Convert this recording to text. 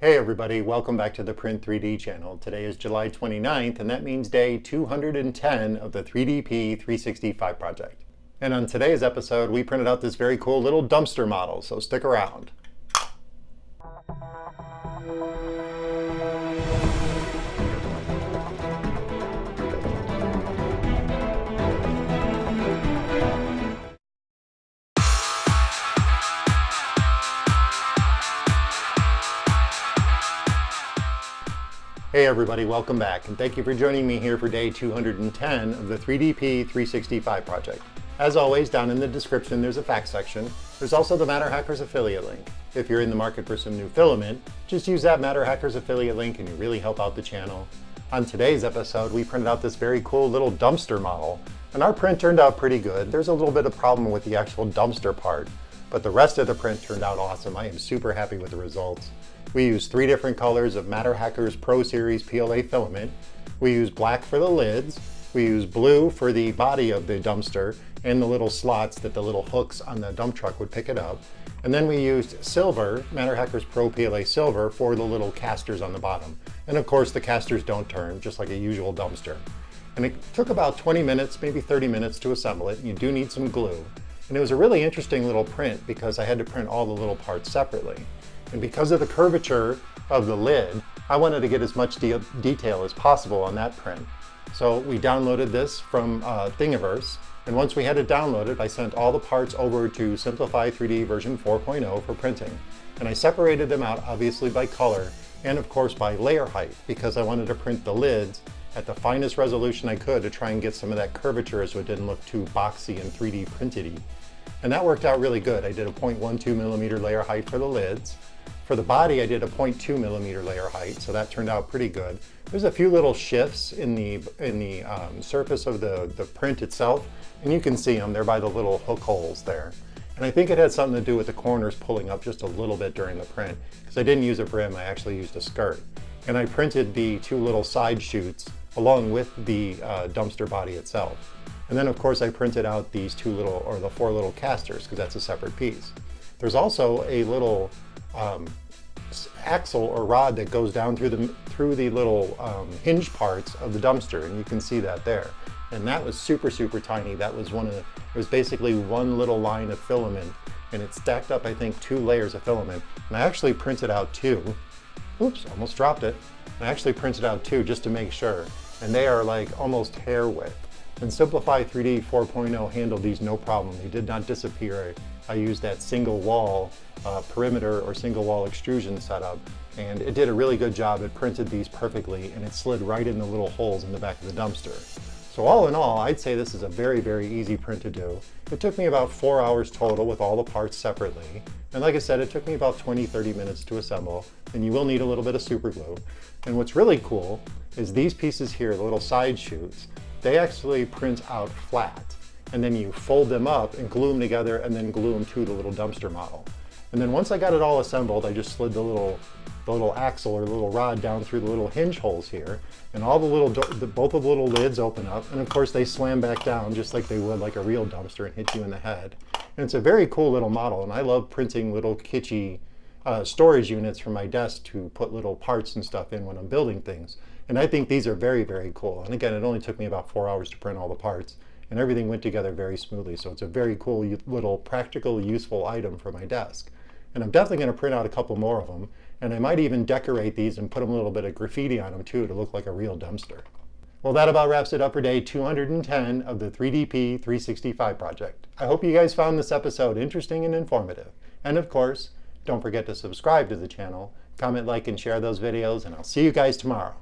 Hey everybody, welcome back to the Print 3D channel. Today is July 29th, and that means day 210 of the 3DP 365 project. And on today's episode, we printed out this very cool little dumpster model, so stick around. Hey everybody, welcome back, and thank you for joining me here for day 210 of the 3DP 365 project. As always, down in the description there's a fact section. There's also the MatterHackers affiliate link. If you're in the market for some new filament, just use that MatterHackers affiliate link and you really help out the channel. On today's episode, we printed out this very cool little dumpster model, and our print turned out pretty good. There's a little bit of problem with the actual dumpster part, but the rest of the print turned out awesome. I am super happy with the results. We used 3 different colors of MatterHackers PRO Series PLA filament. We used black for the lids. We used blue for the body of the dumpster and the little slots that the little hooks on the dump truck would pick it up. And then we used silver, MatterHackers PRO PLA silver, for the little casters on the bottom. And of course the casters don't turn, just like a usual dumpster. And it took about 20 minutes, maybe 30 minutes to assemble it. You do need some glue. And it was a really interesting little print because I had to print all the little parts separately. And because of the curvature of the lid, I wanted to get as much detail as possible on that print. So we downloaded this from Thingiverse, and once we had it downloaded, I sent all the parts over to Simplify 3D version 4.0 for printing. And I separated them out, obviously by color, and of course by layer height, because I wanted to print the lids at the finest resolution I could to try and get some of that curvature so it didn't look too boxy and 3D printed-y. And that worked out really good. I did a 0.12 millimeter layer height for the lids. For the body, I did a 0.2 millimeter layer height, so that turned out pretty good. There's a few little shifts in the surface of the print itself, and you can see them. They're by the little hook holes there. And I think it had something to do with the corners pulling up just a little bit during the print, because I didn't use a brim, I actually used a skirt. And I printed the 2 little side chutes along with the dumpster body itself. And then of course I printed out these 4 little casters, because that's a separate piece. There's also a little axle or rod that goes down through the little hinge parts of the dumpster, and you can see that there. And that was super tiny. That was it was basically one little line of filament, and it stacked up, I think, 2 layers of filament. And I actually printed out 2. Oops, almost dropped it. I actually printed out 2 just to make sure, and they are like almost hair width. And Simplify 3D 4.0 handled these no problem. They did not disappear. I used that single wall perimeter or single wall extrusion setup, and it did a really good job. It printed these perfectly, and it slid right in the little holes in the back of the dumpster. So all in all, I'd say this is a very easy print to do. It took me about 4 hours total with all the parts separately. And like I said, it took me about 20-30 minutes to assemble, and you will need a little bit of super glue. And what's really cool is these pieces here, the little side chutes, they actually print out flat. And then you fold them up and glue them together and then glue them to the little dumpster model. And then once I got it all assembled, I just slid the little axle or the little rod down through the little hinge holes here, and all both of the little lids open up, and of course they slam back down just like they would like a real dumpster and hit you in the head. And it's a very cool little model, and I love printing little kitschy storage units for my desk to put little parts and stuff in when I'm building things. And I think these are very cool. And again, it only took me about 4 hours to print all the parts, and everything went together very smoothly. So it's a very cool little practical, useful item for my desk. And I'm definitely going to print out a couple more of them, and I might even decorate these and put a little bit of graffiti on them too to look like a real dumpster. Well, that about wraps it up for day 210 of the 3DP 365 project. I hope you guys found this episode interesting and informative. And of course, don't forget to subscribe to the channel, comment, like, and share those videos, and I'll see you guys tomorrow.